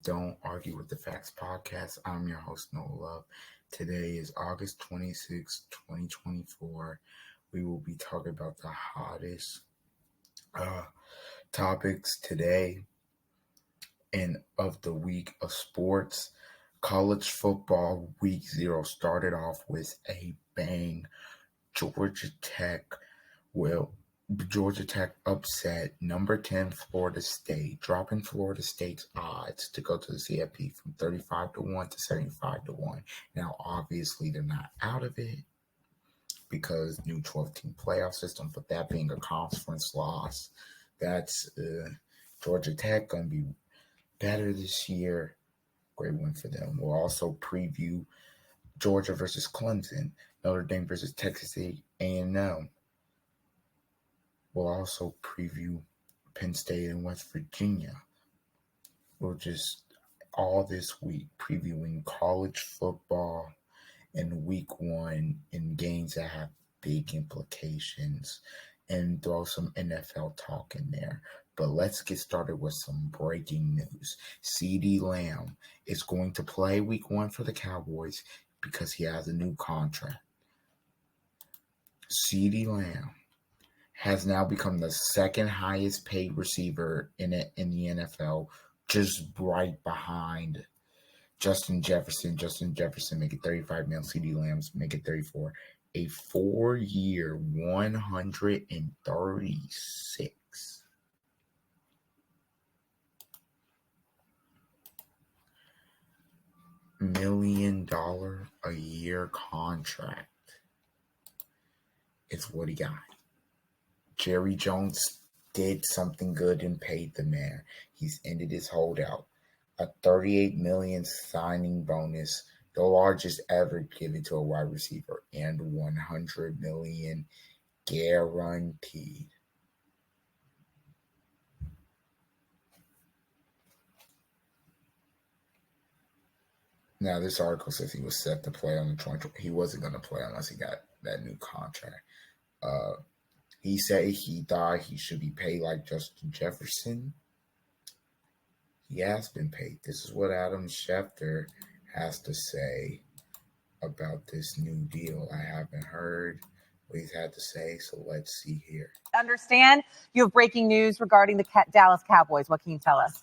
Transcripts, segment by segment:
Don't Argue with the Facts podcast. I'm your host, Noah Love. Today is August 26, 2024. We will be talking about the hottest topics today and of the week of sports. College football week 0 started off with a bang. Georgia Tech upset number 10 Florida State, dropping Florida State's odds to go to the CFB from 35-1 to 75-1. Now, obviously, they're not out of it because new 12-team playoff system, but that being a conference loss, that's Georgia Tech going to be better this year. Great win for them. We'll also preview Georgia versus Clemson, Notre Dame versus Texas A&M. We'll also preview Penn State and West Virginia. We'll just all this week previewing college football in week 1 and games that have big implications and throw some NFL talk in there. But let's get started with some breaking news. Ceedee Lamb is going to play week 1 for the Cowboys because he has a new contract. Ceedee Lamb has now become the second highest paid receiver in the NFL, just right behind Justin Jefferson. Justin Jefferson making $35 million, Ceedee Lamb's making $34. A 4-year, $136 million a year contract is what he got. Jerry Jones did something good and paid the man. He's ended his holdout. A $38 million signing bonus, the largest ever given to a wide receiver, and $100 million guaranteed. Now, this article says he was set to play on the 20. He wasn't going to play unless he got that new contract. He said he thought he should be paid like Justin Jefferson. He has been paid. This is what Adam Schefter has to say about this new deal. I haven't heard what he's had to say, so let's see here. Understand you have breaking news regarding the Dallas Cowboys. What can you tell us?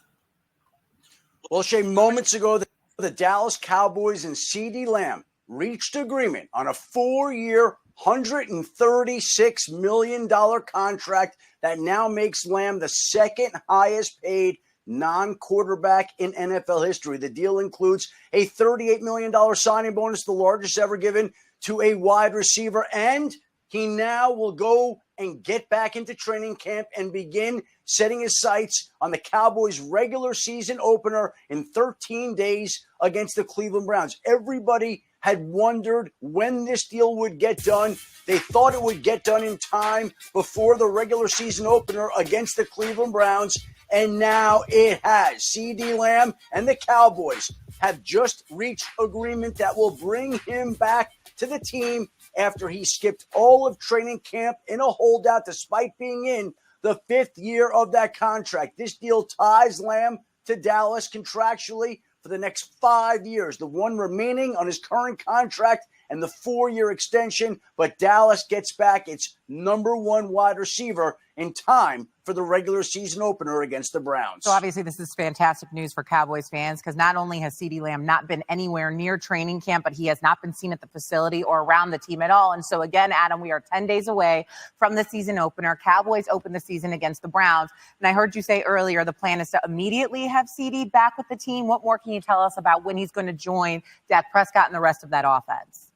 Well, Shay, moments ago, the Dallas Cowboys and Ceedee Lamb reached agreement on a 4-year, $136 million contract that now makes Lamb the second highest paid non-quarterback in NFL history. The deal includes a $38 million signing bonus, the largest ever given to a wide receiver, and he now will go and get back into training camp and begin setting his sights on the Cowboys' regular season opener in 13 days against the Cleveland Browns. Everybody had wondered when this deal would get done. They thought it would get done in time before the regular season opener against the Cleveland Browns, and now it has. Ceedee Lamb and the Cowboys have just reached agreement that will bring him back to the team after he skipped all of training camp in a holdout despite being in the 5th year of that contract. This deal ties Lamb to Dallas contractually for the next 5 years, the one remaining on his current contract and the 4-year extension. But Dallas gets back its number 1 wide receiver in time for the regular season opener against the Browns. So obviously this is fantastic news for Cowboys fans because not only has Ceedee Lamb not been anywhere near training camp, but he has not been seen at the facility or around the team at all. And so again, Adam, we are 10 days away from the season opener. Cowboys open the season against the Browns. And I heard you say earlier the plan is to immediately have Ceedee back with the team. What more can you tell us about when he's going to join Dak Prescott and the rest of that offense?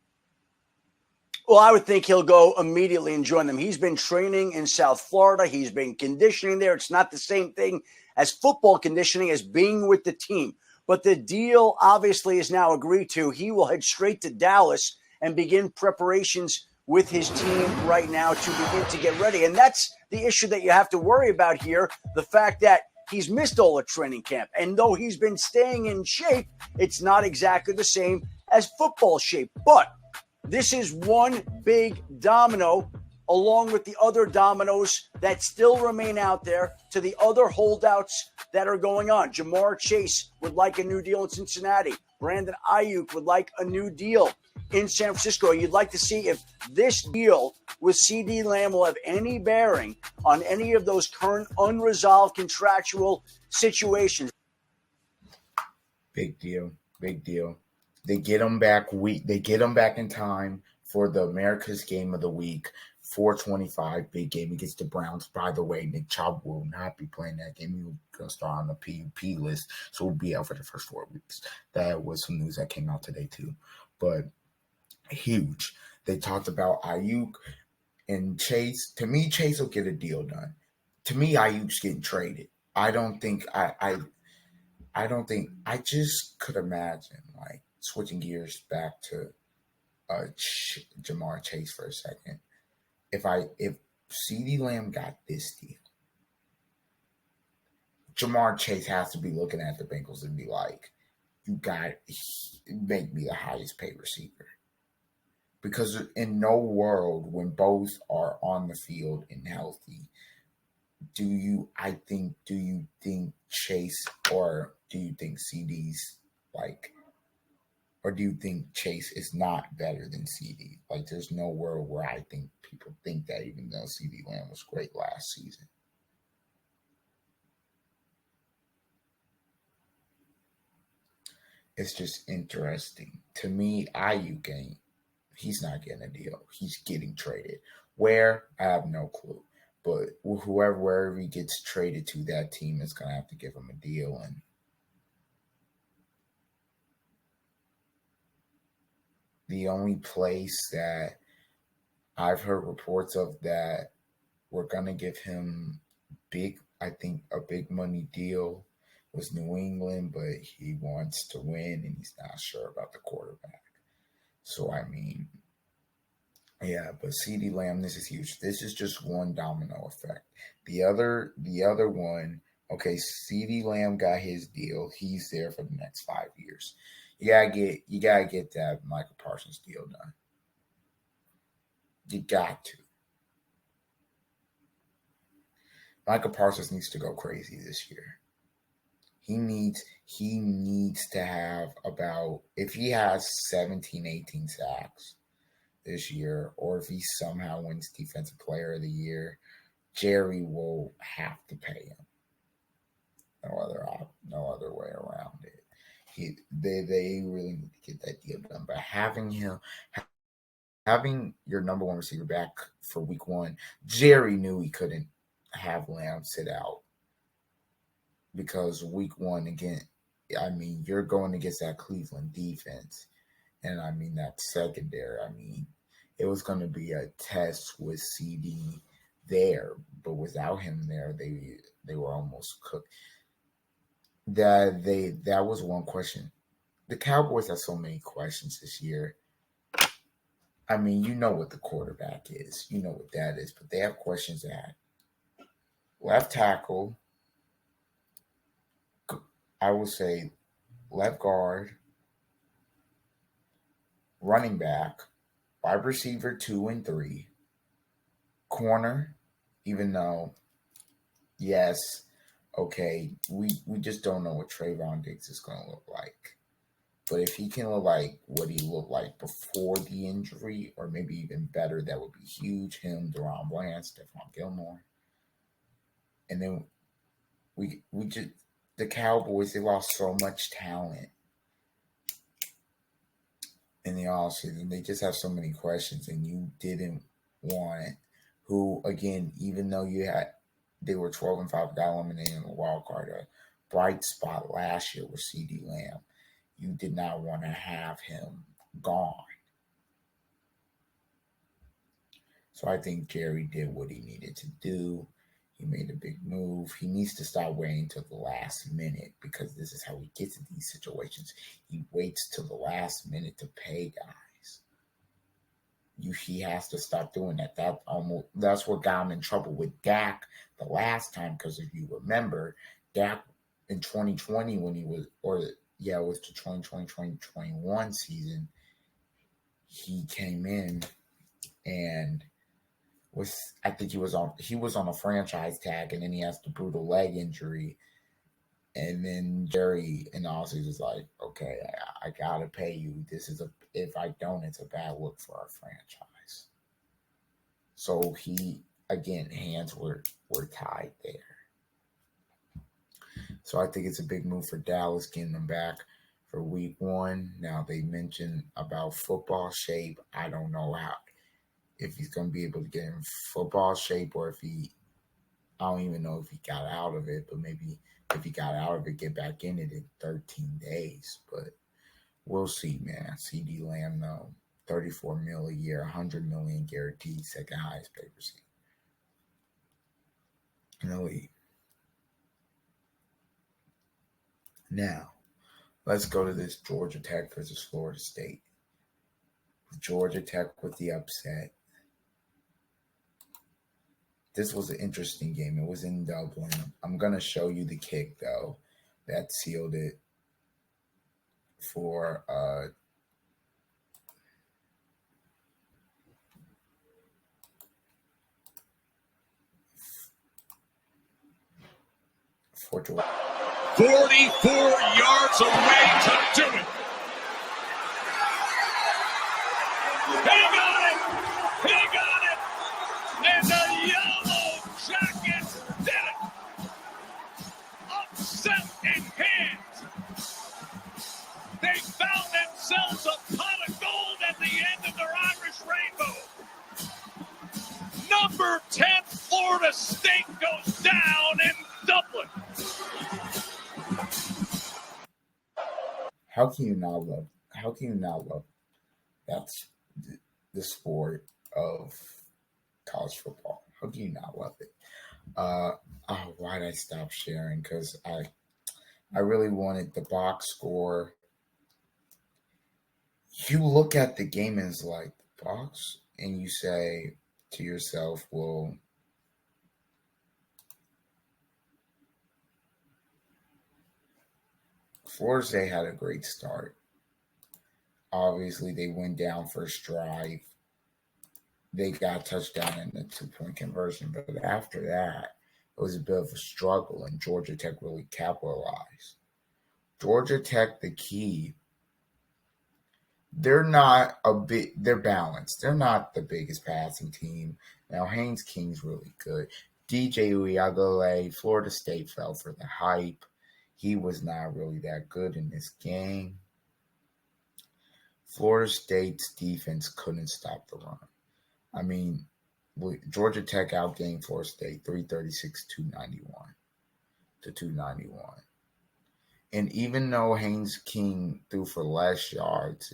Well, I would think he'll go immediately and join them. He's been training in South Florida. He's been conditioning there. It's not the same thing as football conditioning as being with the team. But the deal obviously is now agreed to. He will head straight to Dallas and begin preparations with his team right now to begin to get ready. And that's the issue that you have to worry about here, the fact that he's missed all of training camp. And though he's been staying in shape, it's not exactly the same as football shape. But this is one big domino along with the other dominoes that still remain out there, to the other holdouts that are going on. Jamar Chase would like a new deal in Cincinnati. Brandon Ayuk would like a new deal in San Francisco. You'd like to see if this deal with Ceedee Lamb will have any bearing on any of those current unresolved contractual situations. Big deal. Big deal. They get him back They get him back in time for the America's Game of the Week. 425, big game against the Browns. By the way, Nick Chubb will not be playing that game. He's going to start on the PUP list, so we'll be out for the first 4 weeks. That was some news that came out today, too. But huge. They talked about Ayuk and Chase. To me, Chase will get a deal done. To me, Ayuk's getting traded. I just could imagine, like, switching gears back to Jamar Chase for a second. If Ceedee Lamb got this deal, Jamar Chase has to be looking at the Bengals and be like, you got make me the highest paid receiver. Because in no world, when both are on the field and healthy, do you think Chase, or do you think CD's like, or do you think Chase is not better than CD? Like, there's no world where I think people think that, even though Ceedee Lamb was great last season. It's just interesting. To me, Ayuk ain't. He's not getting a deal. He's getting traded. Where? I have no clue. But wherever he gets traded to, that team is going to have to give him a deal. And the only place that I've heard reports of that we're going to give him a big money deal was New England, but he wants to win and he's not sure about the quarterback. So, I mean, yeah, but CeeDee Lamb, this is huge. This is just one domino effect. The other one, okay, CeeDee Lamb got his deal. He's there for the next 5 years. You gotta get that Michael Parsons deal done. You got to. Michael Parsons needs to go crazy this year. He needs to have about, if he has 17, 18 sacks this year, or if he somehow wins Defensive Player of the Year, Jerry will have to pay him. No other way around it. They really need to get that deal done. But having your number one receiver back for week 1, Jerry knew he couldn't have Lamb sit out. Because week 1, again, I mean, you're going against that Cleveland defense. And, I mean, that secondary, I mean, it was going to be a test with CD there. But without him there, they were almost cooked. That was one question. The Cowboys have so many questions this year. I mean, you know what the quarterback is. You know what that is. But they have questions at left tackle, I would say left guard, running back, wide receiver 2 and 3, corner, even though, yes, okay, we just don't know what Trayvon Diggs is going to look like. But if he can look like what he looked like before the injury, or maybe even better, that would be huge. Him, Deron Bland, Stephon Gilmore. And then the Cowboys, they lost so much talent in the offseason. They just have so many questions, and you didn't want who, again, even though they were 12-5, got eliminated in the wild card, a bright spot last year with CeeDee Lamb. You did not want to have him gone. So I think Jerry did what he needed to do. He made a big move. He needs to stop waiting till the last minute, because this is how he gets in these situations. He waits till the last minute to pay guys. He has to stop doing that. That's what got him in trouble with Dak the last time, because if you remember, Dak in 2020 when he was, it was the 2020-2021 season, he came in and I think he was on a franchise tag, and then he has the brutal leg injury. And then Jerry and Ozzy was like, okay, I gotta pay you. If I don't, it's a bad look for our franchise. So hands were tied there. So I think it's a big move for Dallas getting them back for week 1. Now they mentioned about football shape. I don't know if he's going to be able to get in football shape, or I don't even know if he got out of it, but maybe if he got out of it, get back in it in 13 days. But we'll see, man. Ceedee Lamb, though, $34 million a year, $100 million guaranteed, second highest paid receiver in the league. Now, let's go to this Georgia Tech versus Florida State. Georgia Tech with the upset. This was an interesting game. It was in Dublin. I'm going to show you the kick, though, that sealed it for Georgia. 44 yards away to do it. He got it. And the Yellow Jackets did it. Upset in hands. They found themselves a pot of gold at the end of their Irish rainbow. Number 10 Florida State goes down in Dublin. How can you not love that's the sport of college football? How can you not love it? Why did I stop sharing? Because I really wanted the box score. You look at the game and it's like the box, and you say to yourself, well, Florida State had a great start. Obviously, they went down first drive. They got a touchdown in the 2-point conversion. But after that, it was a bit of a struggle, and Georgia Tech really capitalized. Georgia Tech, the key, they're balanced. They're not the biggest passing team. Now, Haynes King's really good. DJ Uiagalelei, Florida State fell for the hype. He was not really that good in this game. Florida State's defense couldn't stop the run. I mean, Georgia Tech outgained Florida State 336-291. And even though Haynes King threw for less yards,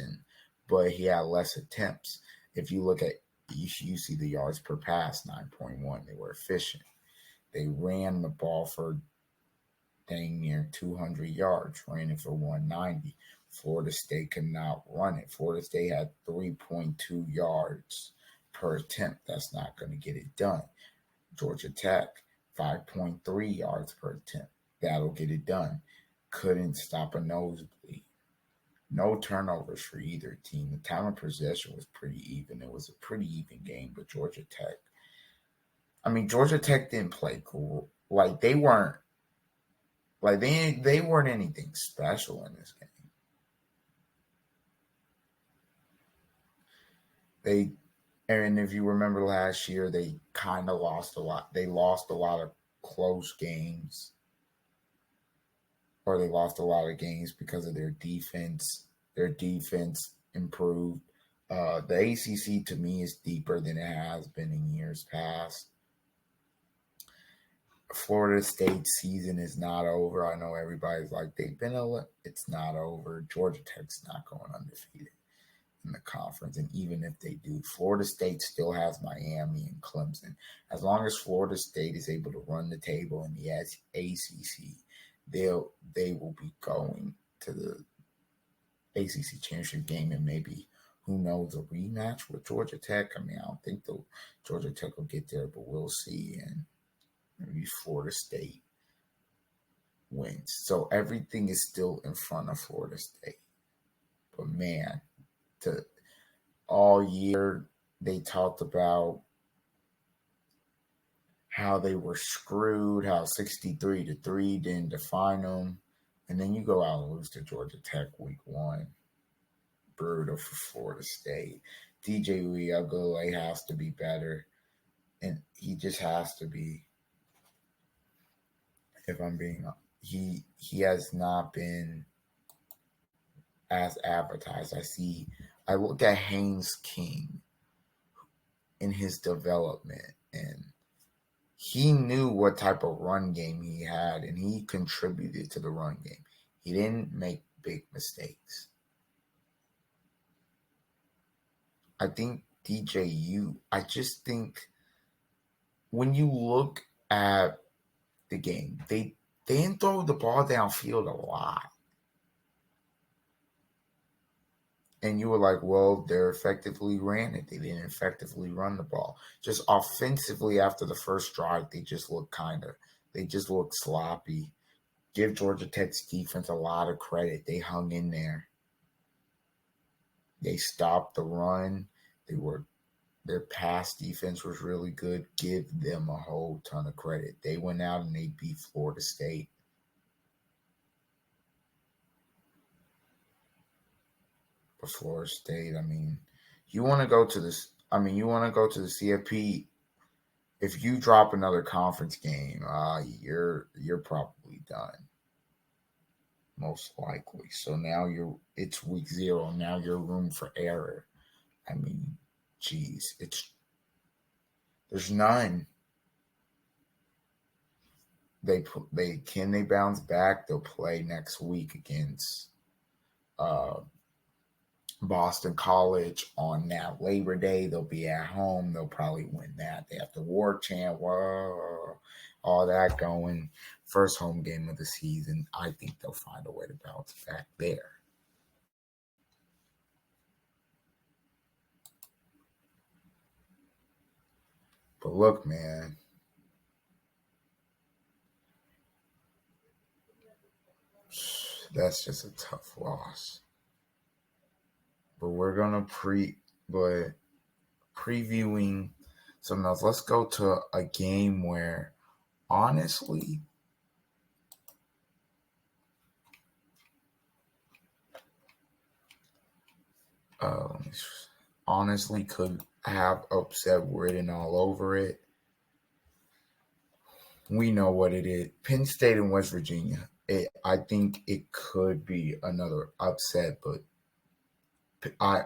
but he had less attempts, if you look at you see the yards per pass, 9.1. They were efficient. They ran the ball for dang near 200 yards, ran it for 190. Florida State could not run it. Florida State had 3.2 yards per attempt. That's not going to get it done. Georgia Tech, 5.3 yards per attempt. That'll get it done. Couldn't stop a nosebleed. No turnovers for either team. The time of possession was pretty even. It was a pretty even game, but Georgia Tech didn't play cool. Like they weren't anything special in this game. And if you remember last year, they kind of lost a lot. They lost a lot of close games, or they lost a lot of games because of their defense. Their defense improved. The ACC to me is deeper than it has been in years past. Florida State's season is not over. I know everybody's like it's not over. Georgia Tech's not going undefeated in the conference, and even if they do, Florida State still has Miami and Clemson. As long as Florida State is able to run the table in the ACC, they will be going to the ACC championship game, and maybe, who knows, a rematch with Georgia Tech. I mean, I don't think Georgia Tech will get there, but we'll see. And maybe Florida State wins. So everything is still in front of Florida State. But man, all year they talked about how they were screwed, how 63-3 didn't define them. And then you go out and lose to Georgia Tech week 1. Brutal for Florida State. DJ Uiagalelei has to be better. And he just has to be. If I'm being he has not been as advertised. I look at Haynes King in his development, and he knew what type of run game he had, and he contributed to the run game. He didn't make big mistakes. I think I just think when you look at the game, they didn't throw the ball downfield a lot. And you were like, well, they effectively ran it. They didn't effectively run the ball. Just offensively after the first drive, they just looked sloppy. Give Georgia Tech's defense a lot of credit. They hung in there. They stopped the run. Their pass defense was really good. Give them a whole ton of credit. They went out and they beat Florida State. But Florida State, you want to go to the CFP. If you drop another conference game, you're probably done. Most likely. So now it's week 0. Now you're room for error. There's none. They bounce back? They'll play next week against Boston College on that Labor Day. They'll be at home. They'll probably win that. They have the war chant. Whoa, all that going. First home game of the season. I think they'll find a way to bounce back there. But look, man. That's just a tough loss. But we're going to previewing something else. Let's go to a game where, honestly, could have upset written all over it. We know what it is. Penn State and West Virginia. I think it could be another upset, but I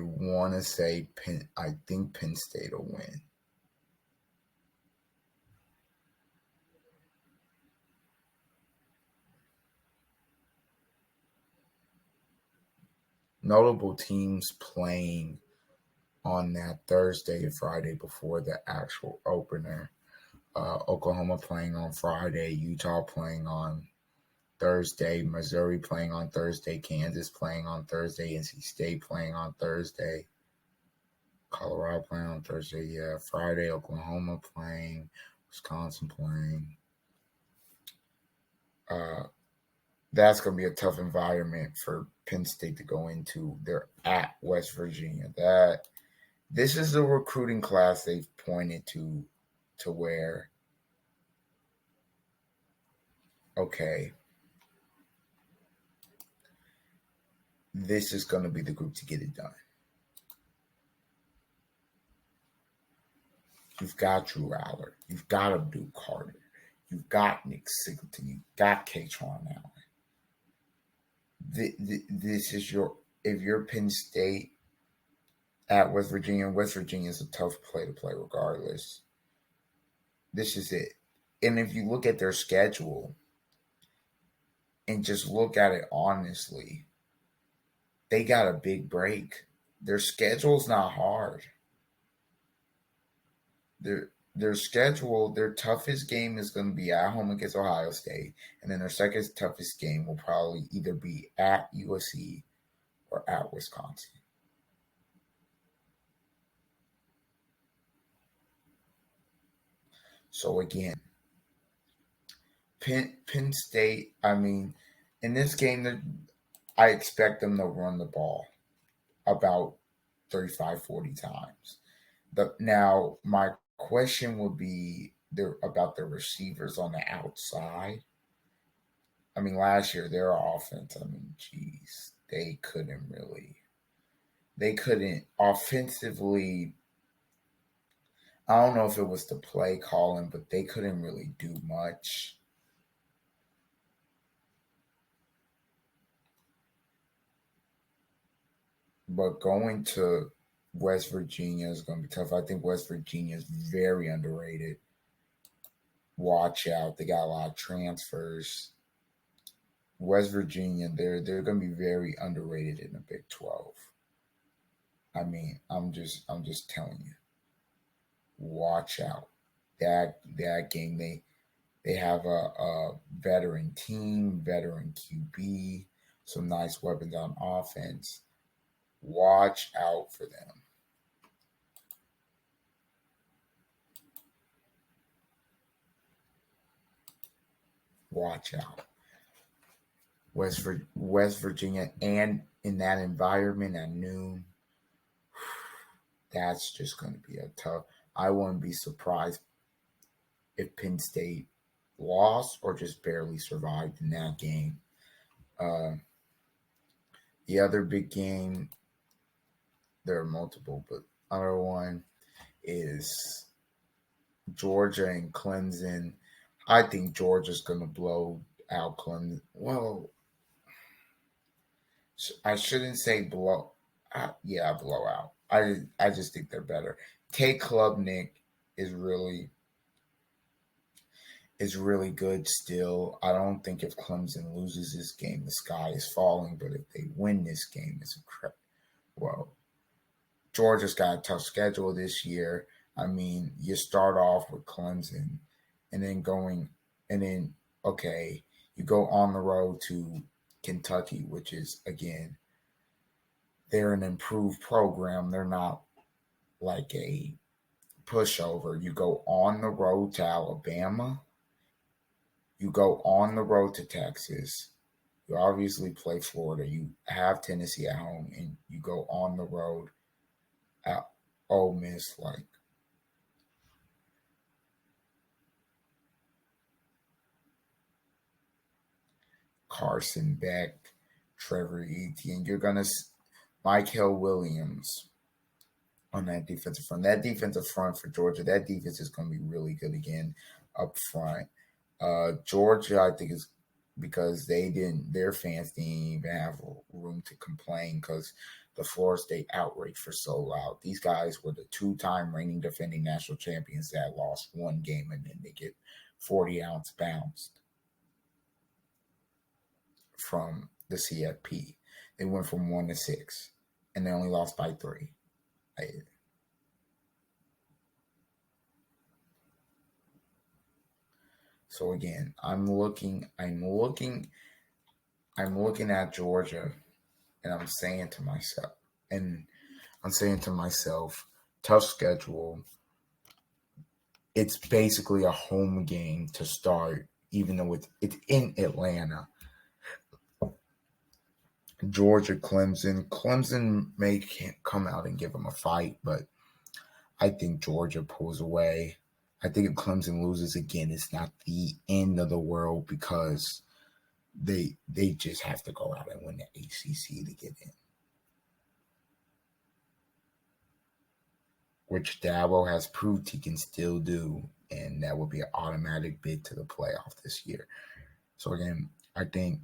want to say I think Penn State will win. Notable teams playing on that Thursday and Friday before the actual opener. Oklahoma playing on Friday, Utah playing on Thursday, Missouri playing on Thursday, Kansas playing on Thursday, NC State playing on Thursday, Colorado playing on Thursday, Friday, Oklahoma playing, Wisconsin playing. That's going to be a tough environment for Penn State to go into. They're at West Virginia. This is the recruiting class they've pointed to where, okay, this is going to be the group to get it done. You've got Drew Aller. You've got Abdul Carter. You've got Nick Singleton. You've got Kaytron Allen. This is if you're Penn State at West Virginia is a tough play to play regardless. This is it. And if you look at their schedule and just look at it honestly, they got a big break. Their schedule's not hard. Their schedule, their toughest game is going to be at home against Ohio State. And then their second toughest game will probably either be at USC or at Wisconsin. So again, Penn State, in this game, I expect them to run the ball about 35, 40 times. Now my question would be about the receivers on the outside. I mean, last year their offense. I mean, geez, they couldn't offensively. I don't know if it was the play calling, but they couldn't really do much. But going to West Virginia is going to be tough. I think West Virginia is very underrated. Watch out. They got a lot of transfers. West Virginia, they're going to be very underrated in the Big 12. I mean, I'm just telling you. Watch out. That game they have a veteran team, veteran QB, some nice weapons on offense. Watch out for them. Watch out. West Virginia, and in that environment at noon, that's just going to be a tough. I wouldn't be surprised if Penn State lost or just barely survived in that game. The other big game, there are multiple, but other one is Georgia and Clemson. I think Georgia's going to blow out Clemson. Well, I shouldn't say blow. Yeah, blow out. I just think they're better. Kay Klubnik is really good still. I don't think if Clemson loses this game, the sky is falling. But if they win this game, it's incredible. Well, Georgia's got a tough schedule this year. I mean, you start off with Clemson, and then you go on the road to Kentucky, which is, again, they're an improved program. They're not like a pushover. You go on the road to Alabama. You go on the road to Texas. You obviously play Florida. You have Tennessee at home, and you go on the road at Ole Miss. Like, Carson Beck, Trevor Etienne. You're going to Michael Williams on that defensive front. That defensive front for Georgia, that defense is going to be really good again up front. Georgia, I think, is because their fans didn't even have room to complain because the Florida State outrage for so loud. These guys were the 2-time reigning defending national champions that lost one game and then they get 40-ounce bounced from the CFP. They went from 1-6 and they only lost by 3. So again, I'm looking at Georgia, and I'm saying to myself, tough schedule. It's basically a home game to start, even though it's in Atlanta. Georgia, Clemson. Clemson may can't come out and give them a fight, but I think Georgia pulls away. I think if Clemson loses again, it's not the end of the world because they just have to go out and win the ACC to get in, which Dabo has proved he can still do, and that would be an automatic bid to the playoff this year. So again, I think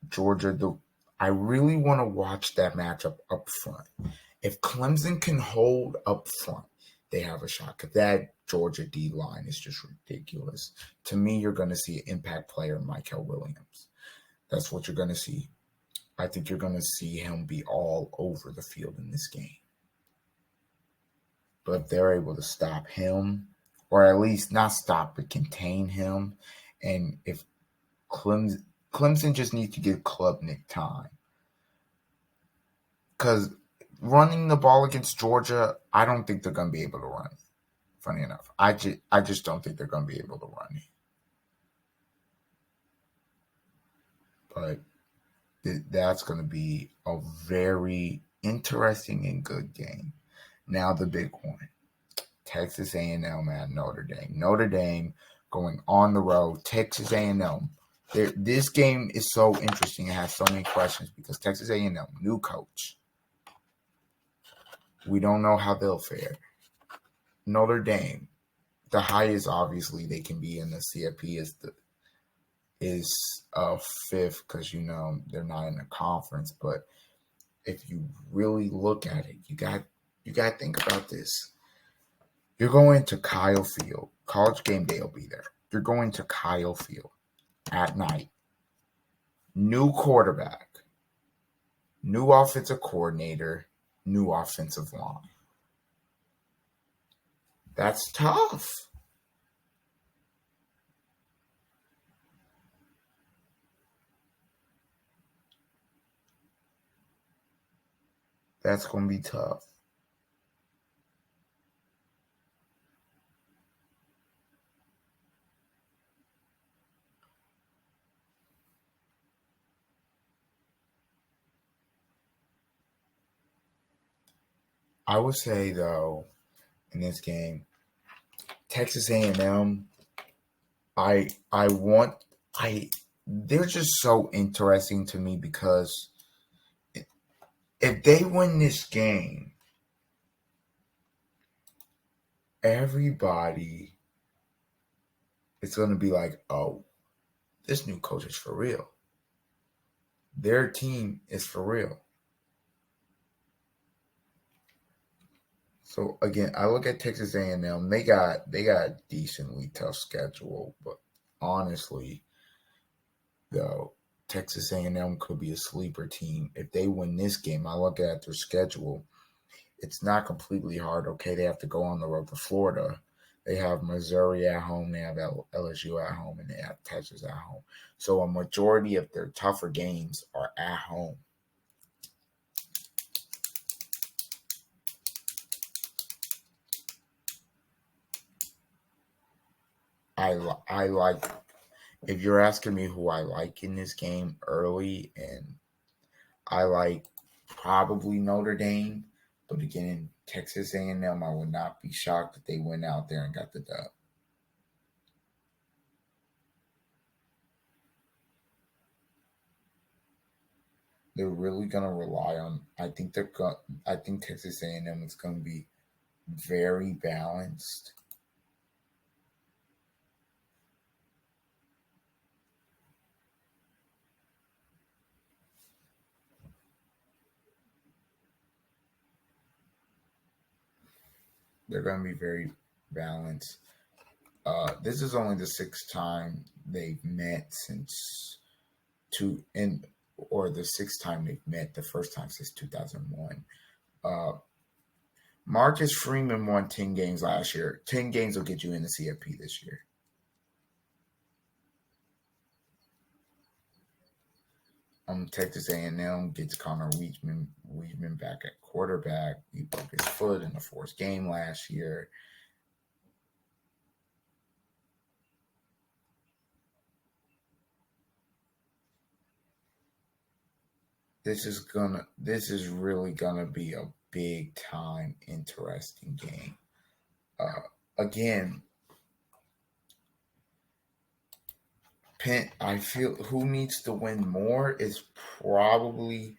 Georgia. I really want to watch that matchup up front. If Clemson can hold up front, they have a shot. Because that Georgia D line is just ridiculous. To me, you're going to see an impact player, Michael Williams. That's what you're going to see. I think you're going to see him be all over the field in this game. But if they're able to stop him, or at least not stop, but contain him, and if Clemson just needs to give Klubnik time. Because running the ball against Georgia, I don't think they're going to be able to run. Funny enough, I just don't think they're going to be able to run. But that's going to be a very interesting and good game. Now the big one. Texas A&M at Notre Dame. Notre Dame going on the road. Texas A&M. This game is so interesting. It has so many questions because Texas A&M, new coach. We don't know how they'll fare. Notre Dame, the highest obviously they can be in the CFP is fifth because they're not in a conference. But if you really look at it, you got to think about this. You're going to Kyle Field. College Game Day will be there. You're going to Kyle Field at night. New quarterback, new offensive coordinator, new offensive line. That's tough. That's going to be tough. I would say, though, in this game, Texas A&M, they're just so interesting to me because if they win this game, everybody is going to be like, oh, this new coach is for real. Their team is for real. So again, I look at Texas A&M. They got a decently tough schedule, but honestly, though, Texas A&M could be a sleeper team if they win this game. I look at their schedule; it's not completely hard. Okay, they have to go on the road to Florida. They have Missouri at home. They have LSU at home, and they have Texas at home. So a majority of their tougher games are at home. I like, if you're asking me who I like in this game early, and I like probably Notre Dame, but again, Texas A&M, I would not be shocked if they went out there and got the dub. They're really gonna rely on. I think Texas A&M is gonna be very balanced. They're going to be very balanced. This is only the sixth time they've met since the sixth time they've met. The first time since 2001. Marcus Freeman won 10 games last year. 10 games will get you in the CFP this year. Texas A&M gets Connor Weidman back at quarterback. He broke his foot in the fourth game last year. This is really gonna be a big time, interesting game. Again, Penn, I feel who needs to win more is probably,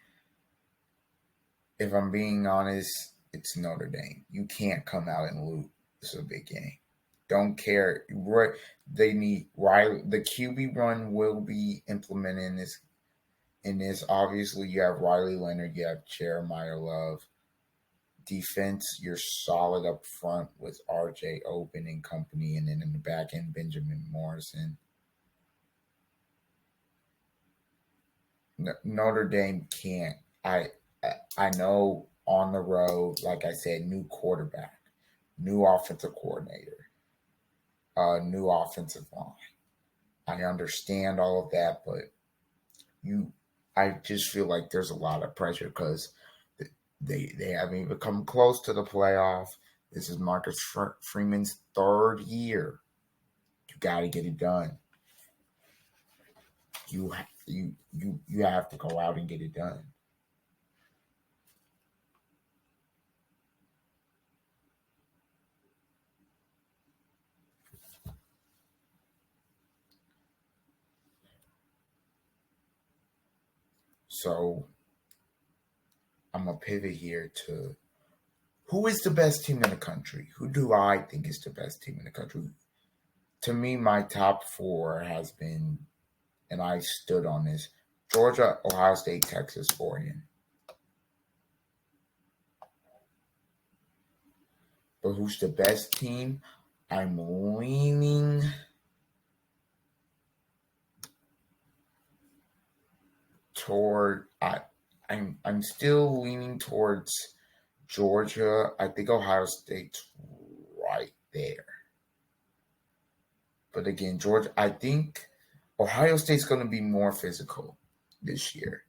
if I'm being honest, it's Notre Dame. You can't come out and lose. This is a big game. Don't care. They need Riley. The QB run will be implemented in this. Obviously, you have Riley Leonard. You have Jeremiah Love. Defense, you're solid up front with RJ Open and company, and then in the back end, Benjamin Morrison. Notre Dame can't. I know on the road, like I said, new quarterback, new offensive coordinator, new offensive line. I understand all of that, but I just feel like there's a lot of pressure because they haven't even come close to the playoff. This is Marcus Freeman's third year. You got to get it done. You have to go out and get it done. So I'm going to pivot here to who is the best team in the country? Who do I think is the best team in the country? To me, my top four has been, and I stood on this, Georgia, Ohio State, Texas, Oregon. But who's the best team? I'm leaning toward I'm still leaning towards Georgia. I think Ohio State's right there. But again, Georgia, I think Ohio State's going to be more physical this year.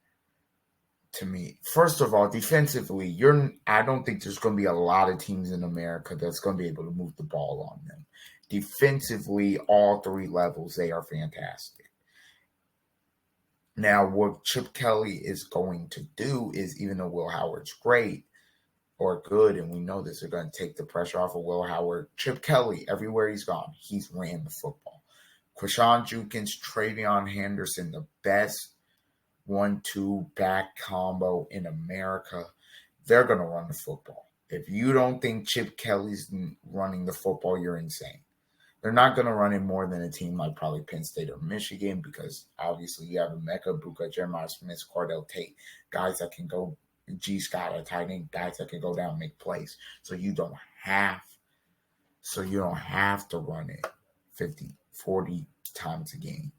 To me, first of all, defensively, I don't think there's going to be a lot of teams in America that's going to be able to move the ball on them. Defensively, all three levels, they are fantastic. Now, what Chip Kelly is going to do is, even though Will Howard's great or good, and we know this, they're going to take the pressure off of Will Howard. Chip Kelly, everywhere he's gone, he's ran the football. Quashon Judkins, Travion Henderson, the best 1-2 back combo in America. They're going to run the football. If you don't think Chip Kelly's running the football, you're insane. They're not going to run it more than a team like probably Penn State or Michigan, because obviously you have Emeka Buka, Jeremiah Smith, Cordell Tate, guys that can go, G. Scott, a tight end, guys that can go down and make plays. So you don't have to run it 50, 40 times a game.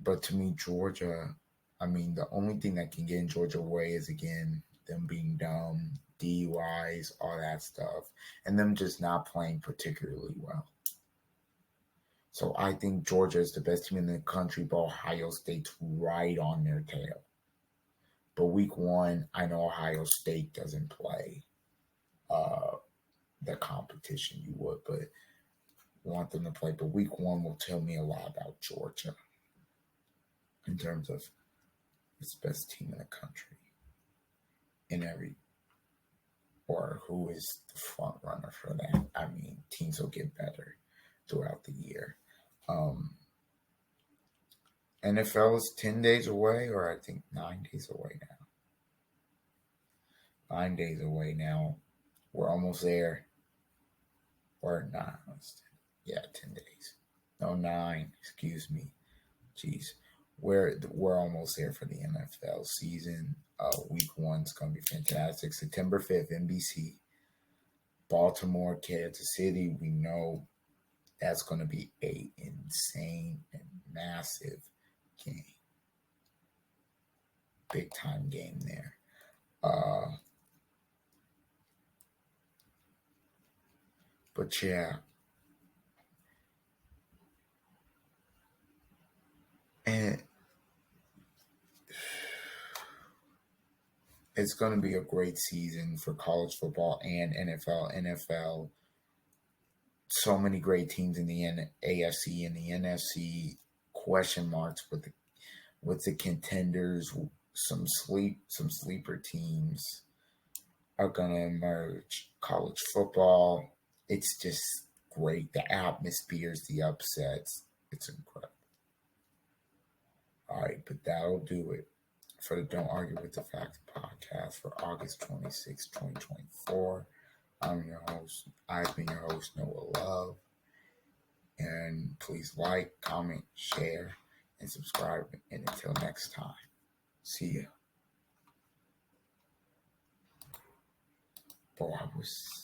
But to me, Georgia, the only thing that can get in Georgia way is, again, them being dumb, DUIs, all that stuff, and them just not playing particularly well. So I think Georgia is the best team in the country, but Ohio State's right on their tail. But week one, I know Ohio State doesn't play the competition you would, but want them to play. But week one will tell me a lot about Georgia in terms of its best team in the country or who is the front runner for that. Teams will get better throughout the year. NFL is 10 days away, or I think 9 days away now. 9 days away now. We're almost there. Or not. 10 days. No, 9. Excuse me. Jeez. We're almost there for the NFL season. Week 1's going to be fantastic. September 5th, NBC. Baltimore, Kansas City. We know that's going to be an insane and massive game. Big time game there. But yeah. And it's going to be a great season for college football and NFL. NFL, so many great teams in the AFC and the NFC. Question marks with the contenders. Some sleeper teams are going to emerge. College football, it's just great. The atmospheres, the upsets, it's incredible. All right, but that'll do it for the Don't Argue with the Facts podcast for August 26, 2024. I'm your host. I've been your host, Noah Love. And please like, comment, share, and subscribe. And until next time, see ya. Boy, I was